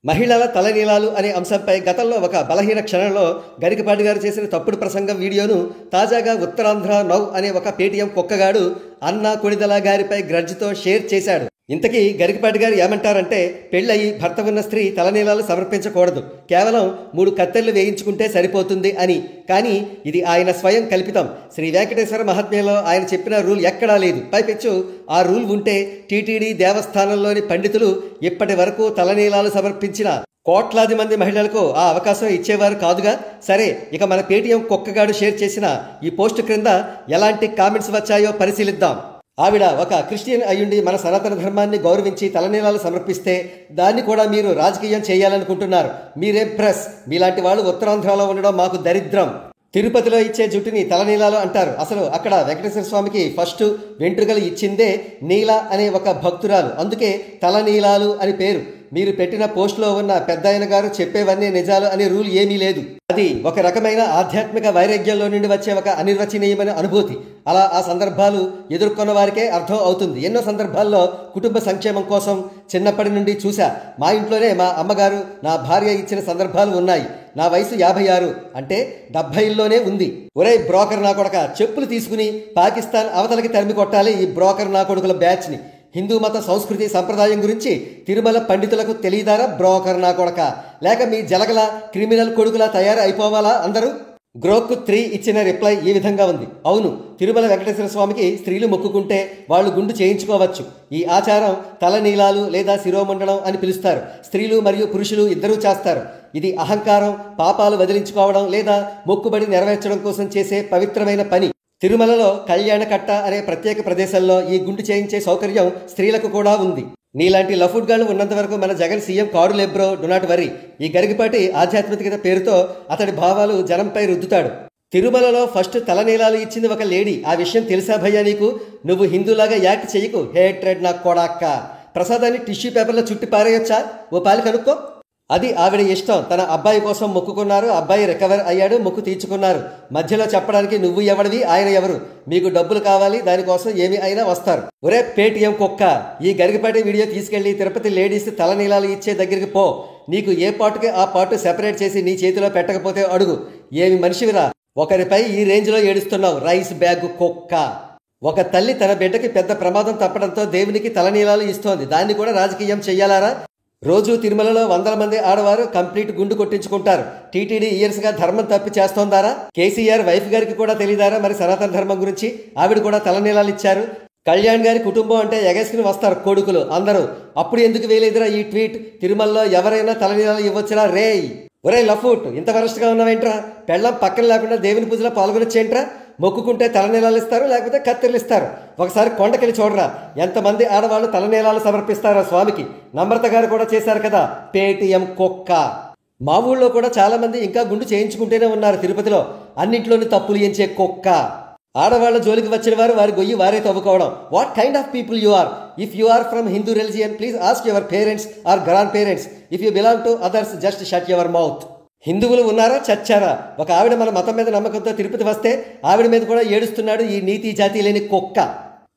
మహిళల తలనీలాలు అనే అంశంపై గతంలో ఒక బలహీన క్షణంలో గరికపాటి గారు చేసిన తప్పుడు ప్రసంగం వీడియోను తాజాగా ఉత్తరాంధ్ర నౌ అనే ఒక పేటీఎం కుక్కగాడు అన్నా కొణిదల గారిపై గ్రడ్జ్తో షేర్ చేశాడు. ఇంతకీ గరికపాటి గారు ఏమంటారంటే, పెళ్ళయి భర్త ఉన్న స్త్రీ తలనీలాలు సమర్పించకూడదు, కేవలం 3 కత్తెర్లు వేయించుకుంటే సరిపోతుంది అని. కానీ ఇది ఆయన స్వయం కల్పితం. శ్రీ వెంకటేశ్వర మహాత్మ్యంలో ఆయన చెప్పిన రూల్ ఎక్కడా లేదు. పైపెచ్చు ఆ రూల్ ఉంటే టీటీడీ దేవస్థానంలోని పండితులు ఇప్పటి వరకు తలనీలాలు సమర్పించిన కోట్లాది మంది మహిళలకు ఆ అవకాశం ఇచ్చేవారు కాదుగా. సరే, ఇక మన పేటీఎం కుక్కగాడు షేర్ చేసిన ఈ పోస్టు క్రింద ఎలాంటి కామెంట్స్ వచ్చాయో పరిశీలిద్దాం. ఆవిడ ఒక క్రిస్టియన్ అయ్యుండి మన సనాతన ధర్మాన్ని గౌరవించి తలనీలాలు సమర్పిస్తే దాన్ని కూడా మీరు రాజకీయం చేయాలనుకుంటున్నారు. మీరేం ప్రెస్, మీలాంటి వాళ్ళు ఉత్తరాంధ్రలో ఉండడం మాకు దరిద్రం. తిరుపతిలో ఇచ్చే జుట్టుని తలనీలాలు అంటారు. అసలు అక్కడ వెంకటేశ్వర స్వామికి ఫస్ట్ వెంట్రుకలు ఇచ్చిందే నీల అనే ఒక భక్తురాలు, అందుకే తలనీలాలు అని పేరు. మీరు పెట్టిన పోస్టులో ఉన్న పెద్దాయన గారు చెప్పేవన్నీ నిజాలు అనే రూల్ ఏమీ లేదు. అది ఒక రకమైన ఆధ్యాత్మిక వైరాగ్యంలో నుండి వచ్చే ఒక అనిర్వచనీయమైన అనుభూతి. అలా ఆ సందర్భాలు ఎదుర్కొన్న వారికే అర్థం అవుతుంది. ఎన్నో సందర్భాల్లో కుటుంబ సంక్షేమం కోసం చిన్నప్పటి నుండి చూసా. మా ఇంట్లోనే మా అమ్మగారు నా భార్య ఇచ్చిన సందర్భాలు ఉన్నాయి. నా వయసు 56 అంటే 70లోనే ఉంది. ఒరే బ్రోకర్ నా కొడక, చెప్పులు తీసుకుని పాకిస్తాన్ అవతలకి తరిమి కొట్టాలి ఈ బ్రోకర్ నా కొడుకుల బ్యాచ్ని. హిందూ మత సంస్కృతి సంప్రదాయం గురించి తిరుమల పండితులకు తెలియదారా బ్రోకర్ నా కొడక? లేక మీ జలగల క్రిమినల్ కొడుకులా తయారు అయిపోవాలా అందరూ? గ్రోక్ 3 ఇచ్చిన రిప్లై ఈ విధంగా ఉంది. అవును, తిరుమల వెంకటేశ్వర స్వామికి స్త్రీలు మొక్కుకుంటే వాళ్ళు గుండు చేయించుకోవచ్చు. ఈ ఆచారం తలనీలాలు లేదా శిరోమండలం అని పిలుస్తారు. స్త్రీలు మరియు పురుషులు ఇద్దరూ చేస్తారు. ఇది అహంకారం, పాపాలు వదిలించుకోవడం లేదా మొక్కుబడి నెరవేర్చడం కోసం చేసే పవిత్రమైన పని. తిరుమలలో కళ్యాణకట్ట అనే ప్రత్యేక ప్రదేశంలో ఈ గుండు చేయించే సౌకర్యం స్త్రీలకు కూడా ఉంది. నీలాంటి లఫుడ్ గాళ్ళు ఉన్నంత వరకు మన జగన్ సీఎం కాడు లెబ్రో, డు నాట్ వరీ. ఈ గరికపాటి ఆధ్యాత్మికత పేరుతో అతడి భావాలు జనంపై రుద్దుతాడు. తిరుమలలో ఫస్ట్ తలనీలాలు ఇచ్చింది ఒక లేడీ. ఆ విషయం తెలుసా భయ్యా నీకు? నువ్వు హిందూలాగా యాక్ట్ చేయకు, హేట్రెడ్ నా కొడాక్క. ప్రసాదాన్ని టిష్యూ పేపర్లో చుట్టి పారేయొచ్చా? ఓ పాలు కనుక్కో. అది ఆవిడ ఇష్టం. తన అబ్బాయి కోసం మొక్కుకున్నారు, అబ్బాయి రికవర్ అయ్యాడు, మొక్కు తీర్చుకున్నారు. మధ్యలో చెప్పడానికి నువ్వు ఎవడివి, ఆయన ఎవరు? మీకు డబ్బులు కావాలి, దానికోసం ఏమి అయినా వస్తారు. ఒరే పేటీఎం కుక్క, ఈ గరికపాటి వీడియో తీసుకెళ్లి తిరుపతి లేడీస్ తలనీలాలు ఇచ్చే దగ్గరికి పో. నీకు ఏ పాటుకి ఆ పాటు సెపరేట్ చేసి నీ చేతిలో పెట్టకపోతే అడుగు. ఏమి మనిషివిరా, ఒకరిపై ఈ రేంజ్లో ఏడుస్తున్నావు రైస్ బ్యాగ్ కుక్క. ఒక తల్లి తన బిడ్డకి పెద్ద ప్రమాదం తప్పడంతో దేవునికి తలనీలాలు ఇస్తోంది, దాన్ని కూడా రాజకీయం చెయ్యాలారా? రోజు తిరుమలలో 100 మంది ఆడవారు కంప్లీట్ గుండు కొట్టించుకుంటారు. టీటీడీ ఇయర్స్గా ధర్మం తప్పి చేస్తోందారా? కేసీఆర్ వైఫ్ గారికి కూడా తెలియదారా మరి సనాతన ధర్మం గురించి? ఆవిడ కూడా తలనీలాలు ఇచ్చారు. కళ్యాణ్ గారి కుటుంబం అంటే ఎగేసుకుని వస్తారు కొడుకులు అందరూ. అప్పుడు ఎందుకు వేయలేదురా ఈ ట్వీట్? తిరుమలలో ఎవరైనా తలనీలాలు ఇవ్వచ్చురా రేయ్. ఒరే లఫూట్, ఇంత వరస్ట్గా ఉన్నావేంట్రా? పెళ్ళం పక్కన లేకుండా దేవుని పూజలో పాల్గొనొచ్చేంట్రా? మొక్కుకుంటే తలనీలాలు ఇస్తారు, లేకపోతే కత్తెరలు ఇస్తారు. ఒకసారి కొండకెళ్ళి చూడరా, ఎంతమంది ఆడవాళ్ళు తలనీలాలు సమర్పిస్తారా స్వామికి. నమ్రత గారు కూడా చేశారు కదా పేటీఎం కుక్క. మా ఊళ్ళో కూడా చాలా మంది ఇంకా గుండు చేయించుకుంటూనే ఉన్నారు తిరుపతిలో. అన్నింట్లోనూ తప్పులు ఎంచే కుక్క. ఆడవాళ్ల జోలికి వచ్చిన వారు వారి గొయ్యి వారే తవ్వుకోవడం. What kind of people you are? If you are from Hindu religion, please ask your parents or grandparents. If you belong to others, just shut your mouth. హిందువులు ఉన్నారా చచ్చారా? ఒక ఆవిడ మన మతం మీద నమ్మకంతో తిరుపతి వస్తే ఆవిడ మీద కూడా ఏడుస్తున్నాడు ఈ నీతి జాతి లేని కుక్క.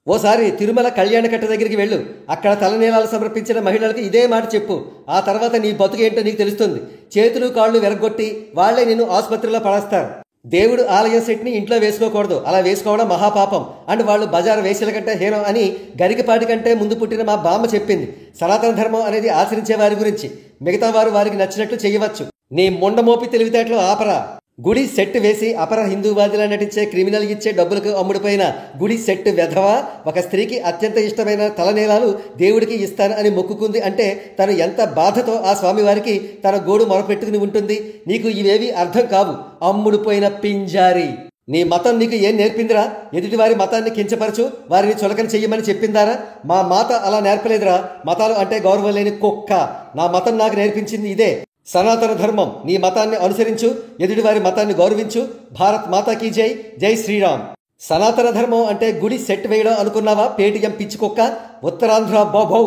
ఓసారి తిరుమల కళ్యాణకట్ట దగ్గరికి వెళ్ళు. అక్కడ తలనీలాలు సమర్పించిన మహిళలకు ఇదే మాట చెప్పు. ఆ తర్వాత నీ బతుకేంటో నీకు తెలుస్తుంది. చేతులు కాళ్ళు విరగొట్టి వాళ్లే నిన్ను ఆసుపత్రిలో పడేస్తారు. దేవుడు ఆలయం సెట్ని ఇంట్లో వేసుకోకూడదు, అలా వేసుకోవడం మహాపాపం. అండ్ వాళ్ళు బజారు వేషల కంటే హీనం అని గరికపాటి కంటే ముందు పుట్టిన మా బామ్మ చెప్పింది. సనాతన ధర్మం అనేది ఆచరించే వారి గురించి. మిగతా వారు వారికి నచ్చినట్లు చేయవచ్చు. నీ ముండమోపి తెలివితేటలు ఆపరా. గుడి సెట్ వేసి అపర హిందూవాదిలా నటించే క్రిమినల్ ఇచ్చే డబ్బులకు అమ్ముడిపోయిన గుడి సెట్ వెధవా ఒక స్త్రీకి అత్యంత ఇష్టమైన తలనీలాలు దేవుడికి ఇస్తాను అని మొక్కుకుంది అంటే తను ఎంత బాధతో ఆ స్వామివారికి తన గోడు మొరపెట్టుకుని ఉంటుంది. నీకు ఇవేవి అర్థం కావు, అమ్ముడిపోయిన పింజారి. నీ మతం నీకు ఏం నేర్పిందిరా? ఎదుటివారి మతాన్ని కించపరచు, వారిని చులకన చెయ్యమని చెప్పిందారా? మా మాత అలా నేర్పలేదురా. మతాలు అంటే గౌరవం లేని కుక్క. నా మతం నాకు నేర్పించింది ఇదే, సనాతన ధర్మం. నీ మతాన్ని అనుసరించు, ఎదుటివారి మతాన్ని గౌరవించు. భారత్ మాతాకి జై, జై శ్రీరామ్. సనాతన ధర్మం అంటే గుడి సెట్ వేయడం అనుకున్నావా పేటీఎం పిచ్చి కుక్క? ఉత్తరాంధ్ర బౌభౌ.